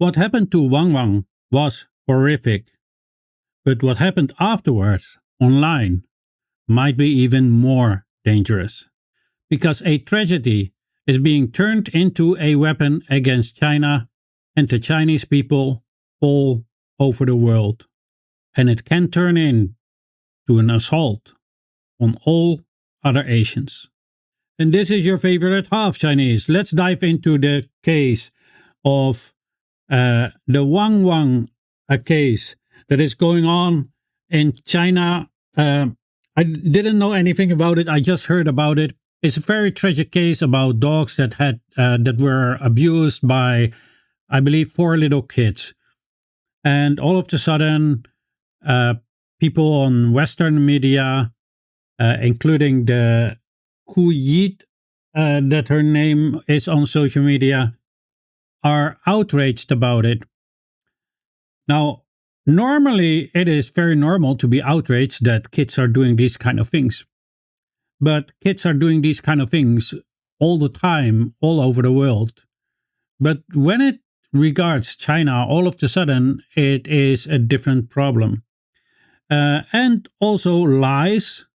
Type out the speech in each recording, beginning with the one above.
What happened to Wang Wang was horrific, but what happened afterwards, online, might be even more dangerous. Because a tragedy is being turned into a weapon against China and the Chinese people all over the world. And it can turn into an assault on all other Asians. And this is your favorite half Chinese. Let's dive into the case of the Wang Wang case that is going on in China. I didn't know anything about it. I just heard about it. It's a very tragic case about dogs that were abused by, I believe, 4 little kids. And all of a sudden, people on Western media, including the Ku Yit, that her name is on social media, are outraged about it. Now, normally it is very normal to be outraged that kids are doing these kind of things. But kids are doing these kind of things all the time, all over the world. But when it regards China, all of a sudden, it is a different problem. And also lies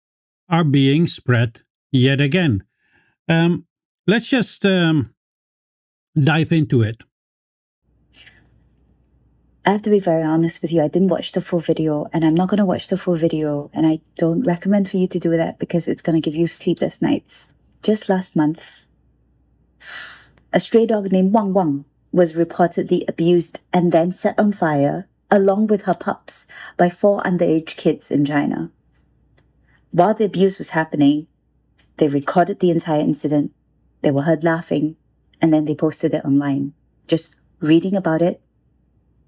are being spread yet again. Let's just dive into it. I have to be very honest with you. I didn't watch the full video, and I'm not going to watch the full video, and I don't recommend for you to do that because it's going to give you sleepless nights. Just last month, a stray dog named Wang Wang was reportedly abused and then set on fire, along with her pups, by 4 underage kids in China. While the abuse was happening, they recorded the entire incident. They were heard laughing, and then they posted it online. Just reading about it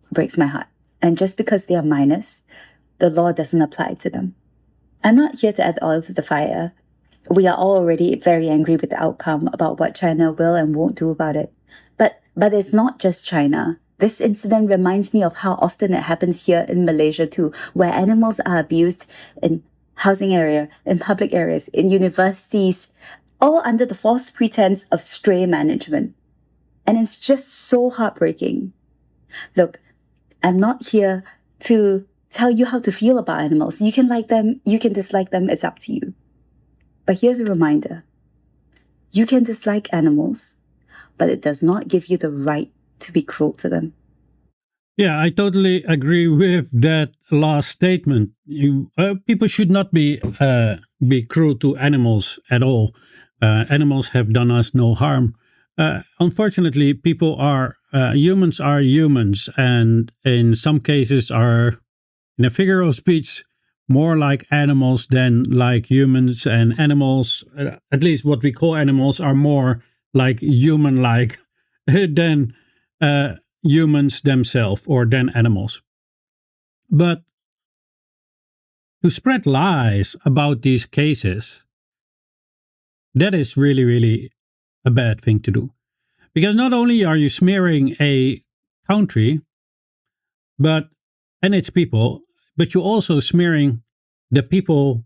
breaks my heart. And just because they are minors, the law doesn't apply to them. I'm not here to add oil to the fire. We are all already very angry with the outcome about what China will and won't do about it. But it's not just China. This incident reminds me of how often it happens here in Malaysia too, where animals are abused in housing area, in public areas, in universities, all under the false pretense of stray management. And it's just so heartbreaking. Look, I'm not here to tell you how to feel about animals. You can like them, you can dislike them, it's up to you. But here's a reminder. You can dislike animals, but it does not give you the right to be cruel to them. Yeah, I totally agree with that last statement. People should not be cruel to animals at all. Animals have done us no harm. Unfortunately, humans are humans, and in some cases are, in a figure of speech, more like animals than like humans. And animals, at least what we call animals, are more like human-like than humans themselves or than animals. But to spread lies about these cases, that is really, really a bad thing to do. Because not only are you smearing a country and its people, but you're also smearing the people,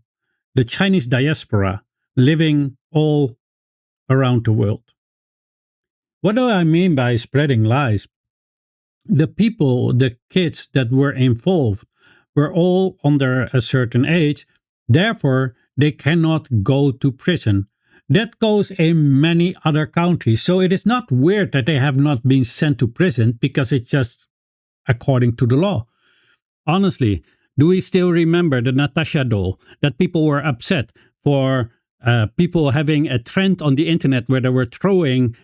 the Chinese diaspora, living all around the world. What do I mean by spreading lies? The people, the kids that were involved were all under a certain age, therefore they cannot go to prison. That goes in many other countries, so it is not weird that they have not been sent to prison because it's just according to the law. Honestly, do we still remember the Natasha doll that people were upset for people having a trend on the internet where they were throwing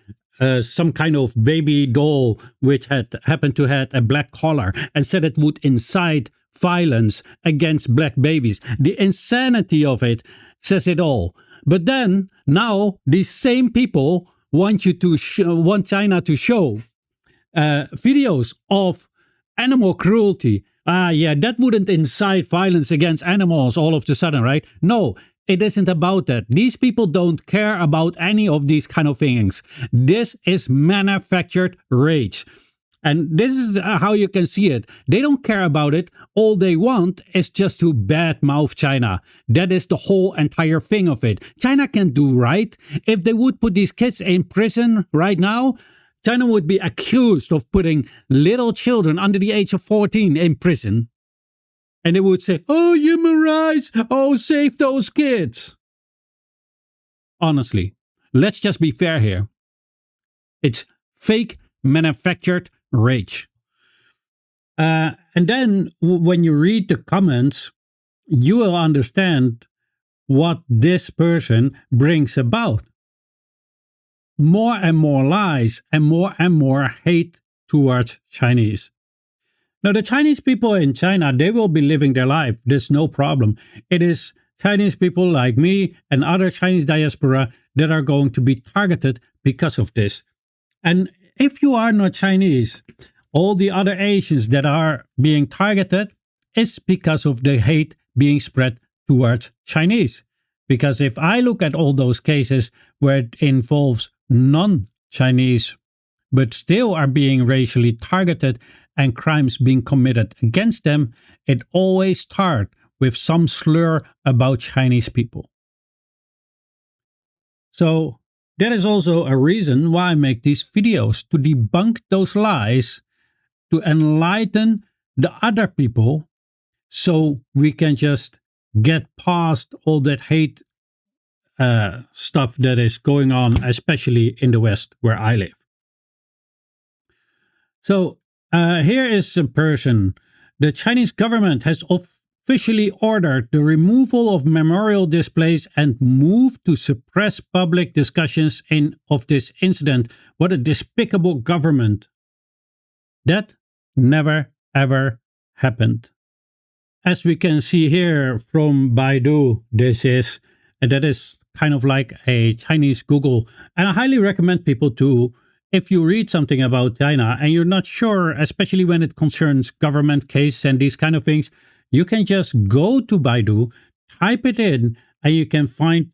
some kind of baby doll which happened to have a black collar and said it would incite violence against black babies. The insanity of it says it all. But then now these same people want China to show videos of animal cruelty. That wouldn't incite violence against animals all of a sudden, right? No. It isn't about that. These people don't care about any of these kind of things. This is manufactured rage. And this is how you can see it. They don't care about it. All they want is just to badmouth China. That is the whole entire thing of it. China can do right. If they would put these kids in prison right now, China would be accused of putting little children under the age of 14 in prison. And they would say, oh, human rights, oh, save those kids. Honestly, let's just be fair here. It's fake manufactured rage. And then when you read the comments, you will understand what this person brings about. More and more lies and more hate towards Chinese. Now, the Chinese people in China, they will be living their life. There's no problem. It is Chinese people like me and other Chinese diaspora that are going to be targeted because of this. And if you are not Chinese, all the other Asians that are being targeted is because of the hate being spread towards Chinese. Because if I look at all those cases where it involves non-Chinese, but still are being racially targeted and crimes being committed against them, it always starts with some slur about Chinese people. So that is also a reason why I make these videos, to debunk those lies, to enlighten the other people, so we can just get past all that hate stuff that is going on, especially in the West where I live. So here is a person. The Chinese government has officially ordered the removal of memorial displays and moved to suppress public discussions of this incident. What a despicable government. That never ever happened. As we can see here from Baidu, that is kind of like a Chinese Google. And I highly recommend people to, if you read something about China and you're not sure, especially when it concerns government case and these kind of things, you can just go to Baidu, type it in, and you can find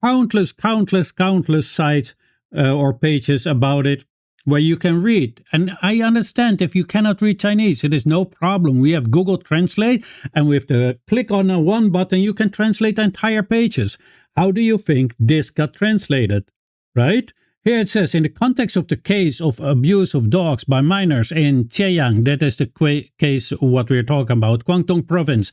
countless sites or pages about it where you can read. And I understand if you cannot read Chinese, it is no problem. We have Google Translate, and with the click on a one button, you can translate entire pages. How do you think this got translated, right? Here it says, in the context of the case of abuse of dogs by minors in Zhejiang, that is the case of what we're talking about, Guangdong province,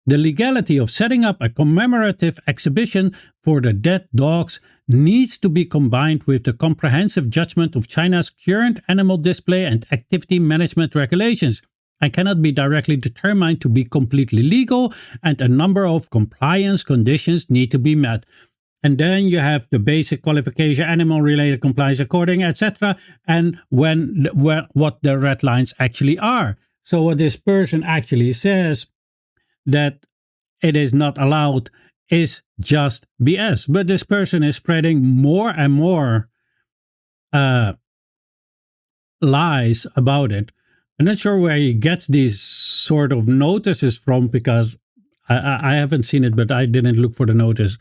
the legality of setting up a commemorative exhibition for the dead dogs needs to be combined with the comprehensive judgment of China's current animal display and activity management regulations, and cannot be directly determined to be completely legal, and a number of compliance conditions need to be met. And then you have the basic qualification, animal-related compliance according, etc., and what the red lines actually are. So what this person actually says, that it is not allowed, is just BS. But this person is spreading more and more lies about it. I'm not sure where he gets these sort of notices from, because I haven't seen it, but I didn't look for the notice.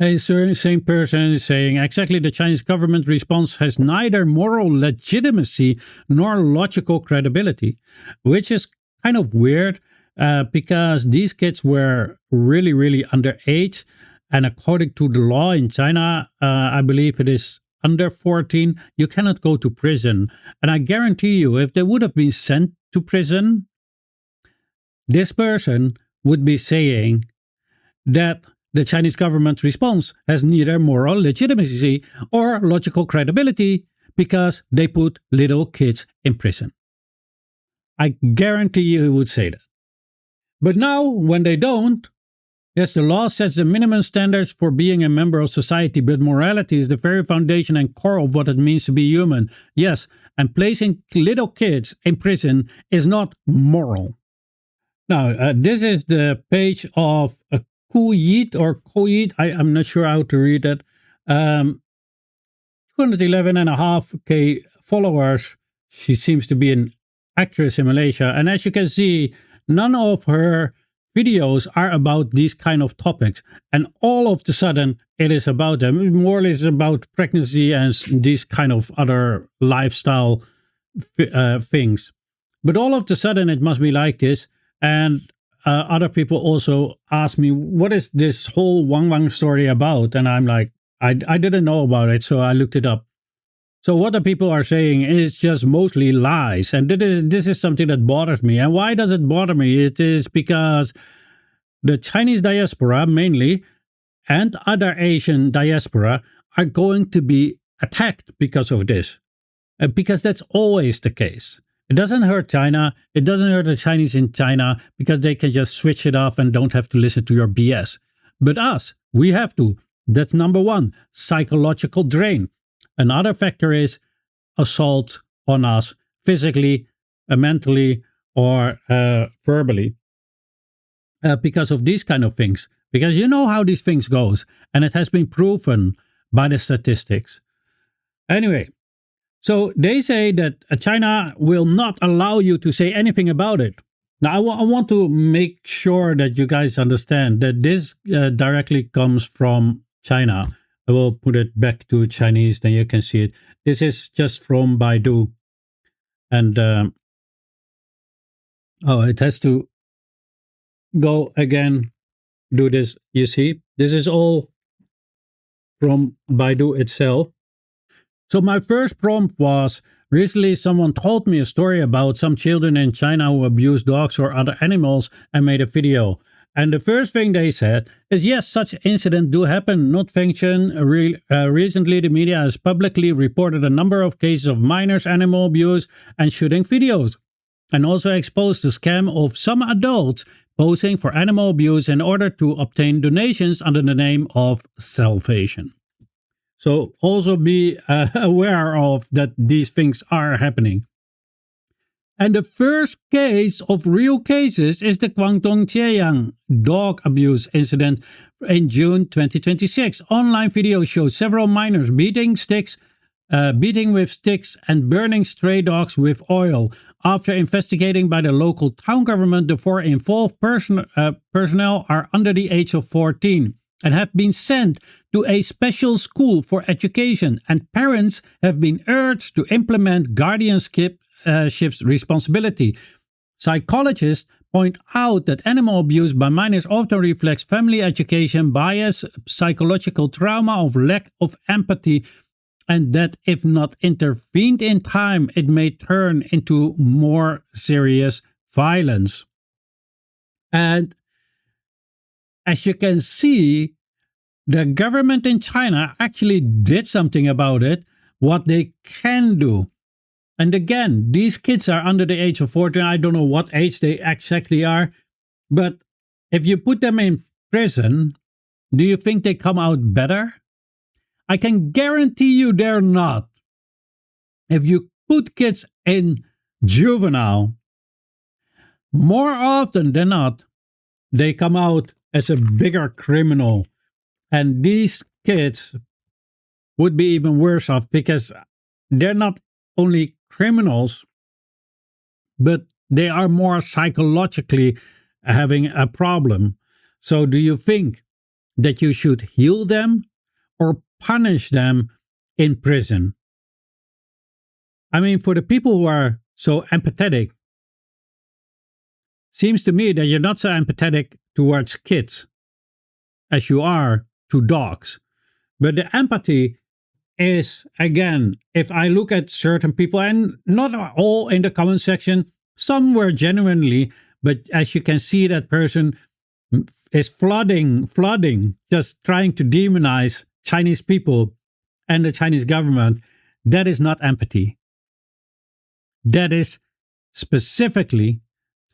A same person is saying, exactly, the Chinese government response has neither moral legitimacy nor logical credibility, which is kind of weird. Because these kids were really, really underage. And according to the law in China, I believe it is under 14, you cannot go to prison. And I guarantee you, if they would have been sent to prison, this person would be saying that the Chinese government response has neither moral legitimacy or logical credibility because they put little kids in prison. I guarantee you he would say that. But now, when they don't, yes, the law sets the minimum standards for being a member of society, but morality is the very foundation and core of what it means to be human. Yes, and placing little kids in prison is not moral. Now, this is the page of Koyit, I'm not sure how to read it. 211.5K followers. She seems to be an actress in Malaysia. And as you can see, none of her videos are about these kind of topics. And all of a sudden, it is about them. More or less about pregnancy and these kind of other lifestyle things. But all of a sudden, it must be like this. And other people also ask me, what is this whole Wang Wang story about? And I'm like, I didn't know about it, so I looked it up. So what the people are saying is just mostly lies. And this is something that bothers me. And why does it bother me? It is because the Chinese diaspora mainly and other Asian diaspora are going to be attacked because of this. Because that's always the case. It doesn't hurt China. It doesn't hurt the Chinese in China because they can just switch it off and don't have to listen to your BS. But us, we have to. That's number one, psychological drain. Another factor is assault on us physically, mentally, or verbally. Because of these kind of things. Because you know how these things goes. And it has been proven by the statistics. Anyway, so they say that China will not allow you to say anything about it. Now, I want to make sure that you guys understand that this directly comes from China. I will put it back to Chinese, then you can see it. This is just from Baidu. And, it has to go again, do this, you see. This is all from Baidu itself. So my first prompt was, recently someone told me a story about some children in China who abuse dogs or other animals and made a video. And the first thing they said is, yes, such incidents do happen, not fiction. Recently, the media has publicly reported a number of cases of minors' animal abuse and shooting videos, and also exposed the scam of some adults posing for animal abuse in order to obtain donations under the name of salvation. So also be aware of that these things are happening. And the first case of real cases is the Guangdong Jieyang dog abuse incident in June 2026. Online videos show several minors beating with sticks and burning stray dogs with oil. After investigating by the local town government, the four involved personnel are under the age of 14 and have been sent to a special school for education, and parents have been urged to implement guardianship's responsibility. Psychologists point out that animal abuse by minors often reflects family education bias, psychological trauma, of lack of empathy, and that if not intervened in time, it may turn into more serious violence. And as you can see, the government in China actually did something about it, what they can do. And again, these kids are under the age of 14. I don't know what age they exactly are. But if you put them in prison, do you think they come out better? I can guarantee you they're not. If you put kids in juvenile, more often than not, they come out as a bigger criminal. And these kids would be even worse off because they're not only criminals, but they are more psychologically having a problem. So do you think that you should heal them or punish them in prison? I mean, for the people who are so empathetic, seems to me that you're not so empathetic towards kids as you are to dogs. But the empathy is, again, if I look at certain people, and not all in the comment section, some were genuinely, but as you can see, that person is flooding, just trying to demonize Chinese people and the Chinese government. That is not empathy. That is specifically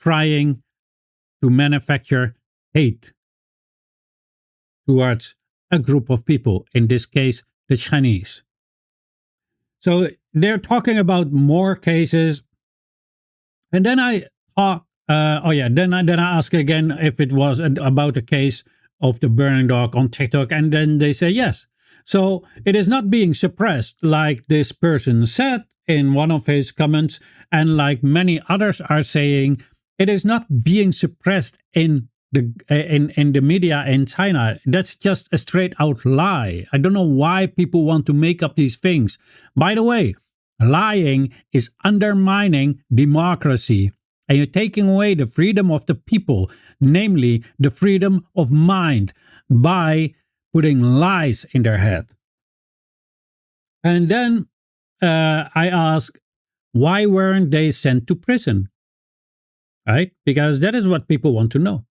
trying to manufacture hate towards a group of people, in this case, the Chinese. So they're talking about more cases. And then I thought, then I ask again if it was about the case of the burning dog on TikTok. And then they say yes. So it is not being suppressed like this person said in one of his comments. And like many others are saying, it is not being suppressed in the media in China. That's just a straight out lie. I don't know why people want to make up these things. By the way, lying is undermining democracy, and you're taking away the freedom of the people, namely the freedom of mind, by putting lies in their head. And then I ask, why weren't they sent to prison? Right? Because that is what people want to know.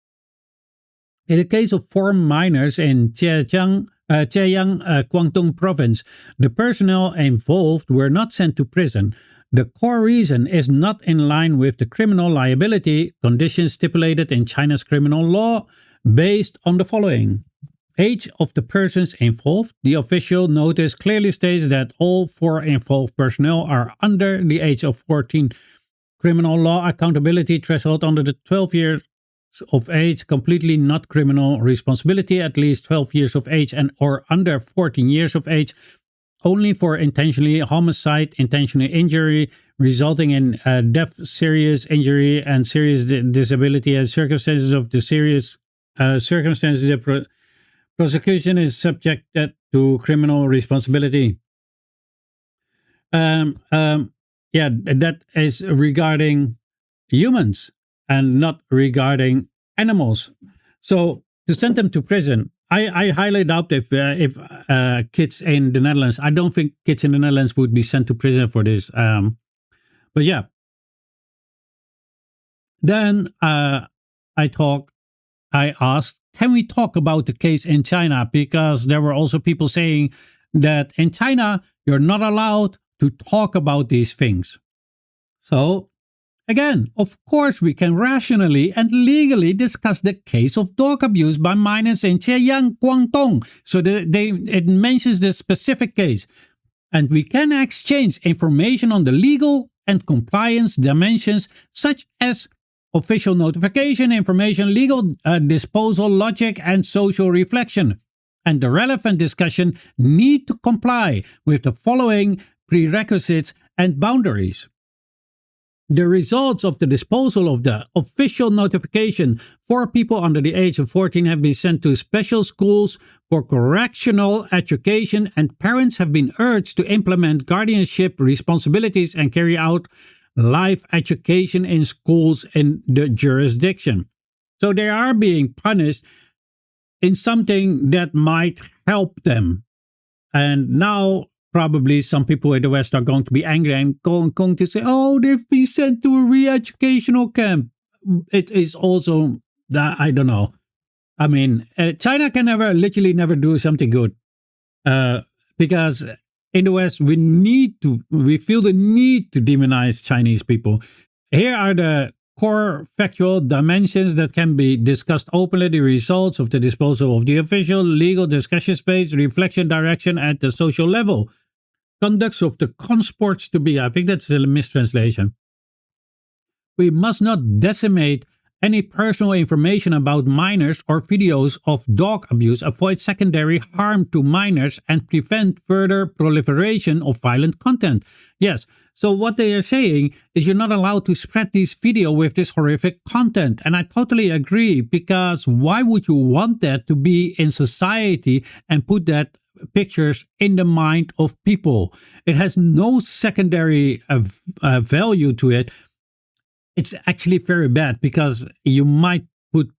In the case of four miners in Zhejiang, Guangdong province, the personnel involved were not sent to prison. The core reason is not in line with the criminal liability conditions stipulated in China's criminal law, based on the following. Age of the persons involved. The official notice clearly states that all four involved personnel are under the age of 14. Criminal law accountability threshold under the 12 years of age, completely not criminal responsibility, at least 12 years of age and or under 14 years of age, only for intentionally homicide, intentional injury resulting in death, serious injury, and serious disability, and circumstances of the serious circumstances. The prosecution is subjected to criminal responsibility. That is regarding humans and not regarding animals. So to send them to prison, I highly doubt if kids in the Netherlands, I don't think kids in the Netherlands would be sent to prison for this. But yeah. Then I asked, can we talk about the case in China? Because there were also people saying that in China, you're not allowed to talk about these things. So, again, of course, we can rationally and legally discuss the case of dog abuse by minors in Zhejiang, Guangdong. So it mentions the specific case. And we can exchange information on the legal and compliance dimensions, such as official notification, information, legal disposal, logic, and social reflection. And the relevant discussion need to comply with the following prerequisites and boundaries. The results of the disposal of the official notification for people under the age of 14 have been sent to special schools for correctional education, and parents have been urged to implement guardianship responsibilities and carry out life education in schools in the jurisdiction. So they are being punished in something that might help them. And now probably some people in the West are going to be angry and going to say, oh, they've been sent to a re-educational camp. It is also, I don't know. I mean, China can literally never do something good. Because in the West, we feel the need to demonize Chinese people. Here are the core factual dimensions that can be discussed openly: the results of the disposal of the official, legal discussion space, reflection, direction at the social level. Conducts of the consports to be, I think that's a mistranslation. We must not decimate any personal information about minors or videos of dog abuse, avoid secondary harm to minors, and prevent further proliferation of violent content. Yes, so what they are saying is you're not allowed to spread this video with this horrific content. And I totally agree, because why would you want that to be in society and put that pictures in the mind of people? It has no secondary value to it. It's actually very bad, because you might put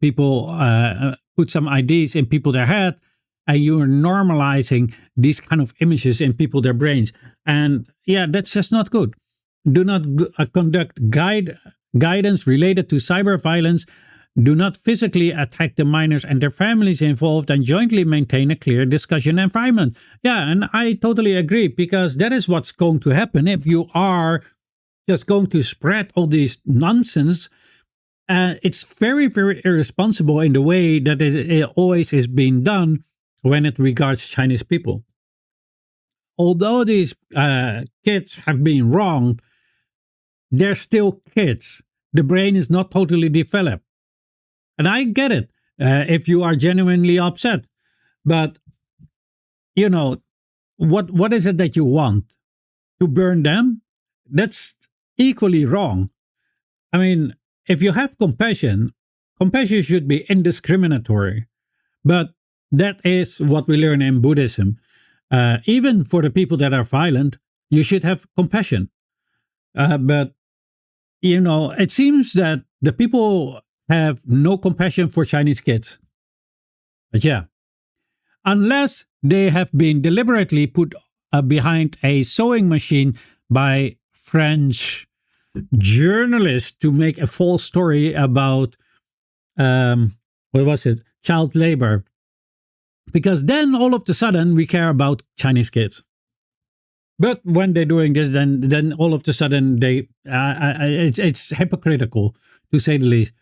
some ideas in people their head, and you're normalizing these kind of images in people their brains. And yeah, that's just not good. Do not conduct guidance related to cyber violence. Do not physically attack the minors and their families involved, and jointly maintain a clear discussion environment. Yeah, and I totally agree, because that is what's going to happen if you are just going to spread all this nonsense. It's very, very irresponsible in the way that it always is being done when it regards Chinese people. Although these kids have been wronged, they're still kids. The brain is not totally developed. And I get it if you are genuinely upset. But, you know, what is it that you want? To burn them? That's equally wrong. I mean, if you have compassion, compassion should be indiscriminatory. But that is what we learn in Buddhism. Even for the people that are violent, you should have compassion. But, you know, it seems that the people have no compassion for Chinese kids. But yeah, unless they have been deliberately put behind a sewing machine by French journalists to make a false story about what was it? Child labor. Because then all of a sudden we care about Chinese kids. But when they're doing this, then all of a sudden it's hypocritical, to say the least.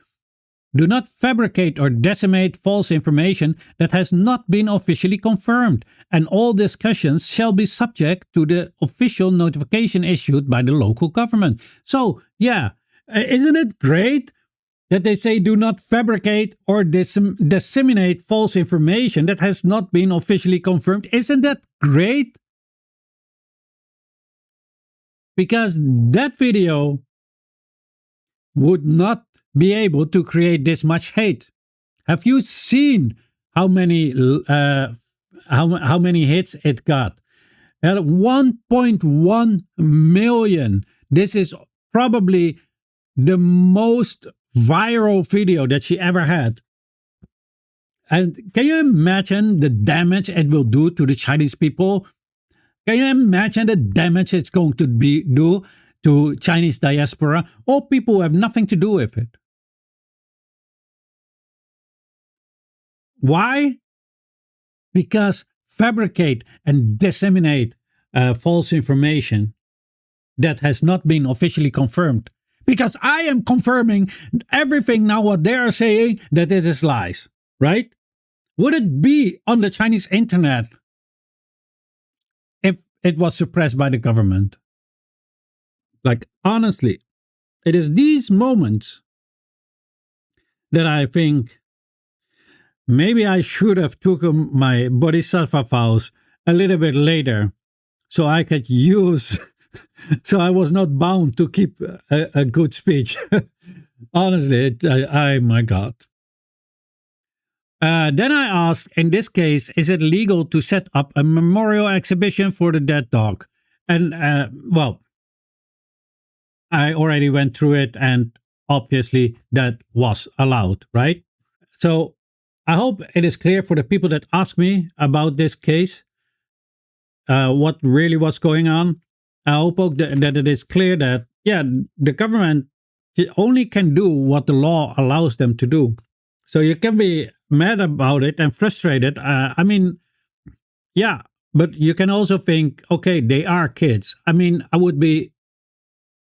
Do not fabricate or disseminate false information that has not been officially confirmed, and all discussions shall be subject to the official notification issued by the local government. So, yeah, isn't it great that they say do not fabricate or disseminate false information that has not been officially confirmed? Isn't that great? Because that video would not be able to create this much hate. Have you seen how many how many hits it got? 1.1 million. This is probably the most viral video that she ever had. And can you imagine the damage it will do to the Chinese people? Can you imagine the damage it's going to do to Chinese diaspora, or people who have nothing to do with it? Why? Because fabricate and disseminate false information that has not been officially confirmed. Because I am confirming everything now what they are saying that it is lies, right? Would it be on the Chinese internet if it was suppressed by the government? Like, honestly, it is these moments that I think maybe I should have taken my bodhisattva vows a little bit later so I could use, so I was not bound to keep a good speech. Honestly, my God. Then I asked, in this case, is it legal to set up a memorial exhibition for the dead dog? And, well, I already went through it, and obviously that was allowed, right? So I hope it is clear for the people that ask me about this case, what really was going on. I hope that it is clear that, yeah, the government only can do what the law allows them to do. So you can be mad about it and frustrated. I mean, yeah, but you can also think, okay, they are kids. I mean, I would be,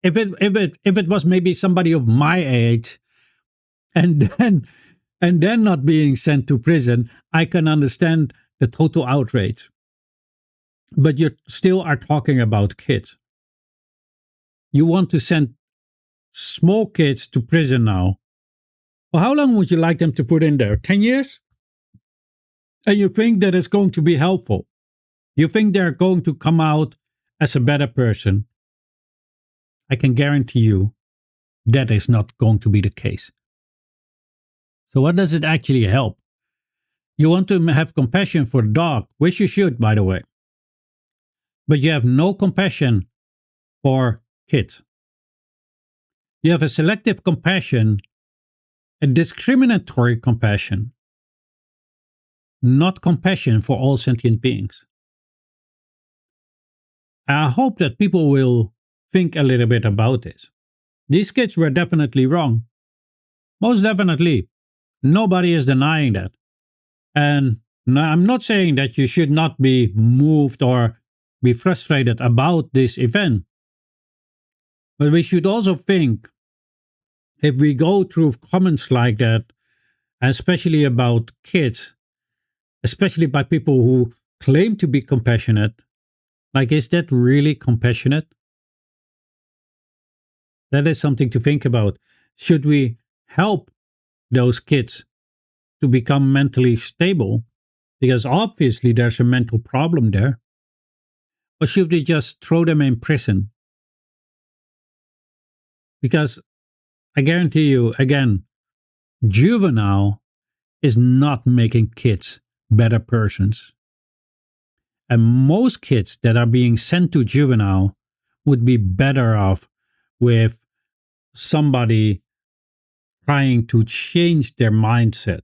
if it was maybe somebody of my age, and then not being sent to prison, I can understand the total outrage. But you still are talking about kids. You want to send small kids to prison now. Well, how long would you like them to put in there? 10 years? And you think that it's going to be helpful? You think they're going to come out as a better person? I can guarantee you that is not going to be the case. So what does it actually help? You want to have compassion for the dog, which you should, by the way. But you have no compassion for kids. You have a selective compassion, a discriminatory compassion, not compassion for all sentient beings. I hope that people will think a little bit about this. These kids were definitely wrong. Most definitely. Nobody is denying that. And I'm not saying that you should not be moved or be frustrated about this event. But we should also think, if we go through comments like that, especially about kids, especially by people who claim to be compassionate, like, is that really compassionate? That is something to think about. Should we help those kids to become mentally stable? Because obviously there's a mental problem there. Or should we just throw them in prison? Because I guarantee you, again, juvenile is not making kids better persons. And most kids that are being sent to juvenile would be better off with somebody trying to change their mindset.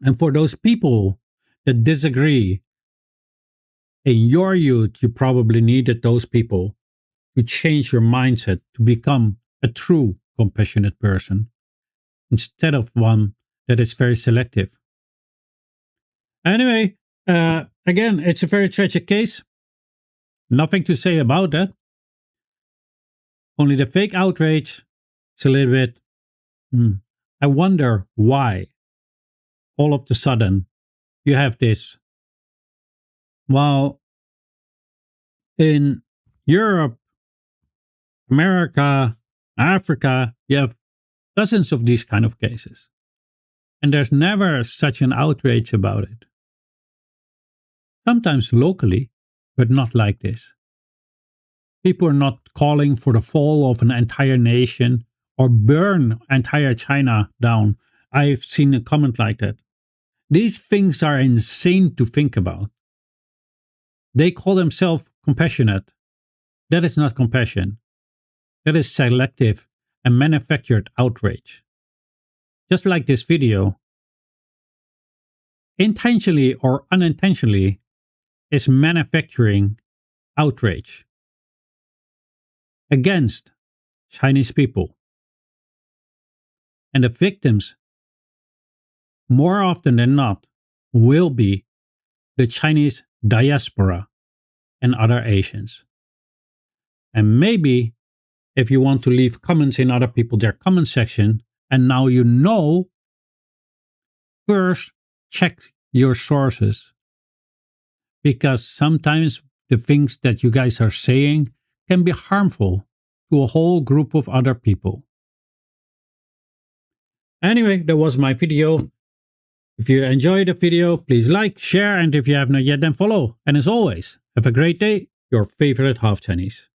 And for those people that disagree In your youth, you probably needed those people to change your mindset to become a true compassionate person instead of one that is very selective. Anyway, again, it's a very tragic case. Nothing to say about that. Only the fake outrage is a little bit. I wonder why all of a sudden you have this. While in Europe, America, Africa, you have dozens of these kind of cases. And there's never such an outrage about it. Sometimes locally, but not like this. People are not calling for the fall of an entire nation or burn entire China down. I've seen a comment like that. These things are insane to think about. They call themselves compassionate. That is not compassion. That is selective and manufactured outrage. Just like this video, intentionally or unintentionally, is manufacturing outrage against Chinese people. And the victims, more often than not, will be the Chinese diaspora and other Asians. And maybe if you want to leave comments in other people their comment section, and now you know, first check your sources. Because sometimes the things that you guys are saying can be harmful to a whole group of other people. Anyway, that was my video. If you enjoyed the video, please like, share, and if you have not yet, then follow. And as always, have a great day, your favorite half Chinese.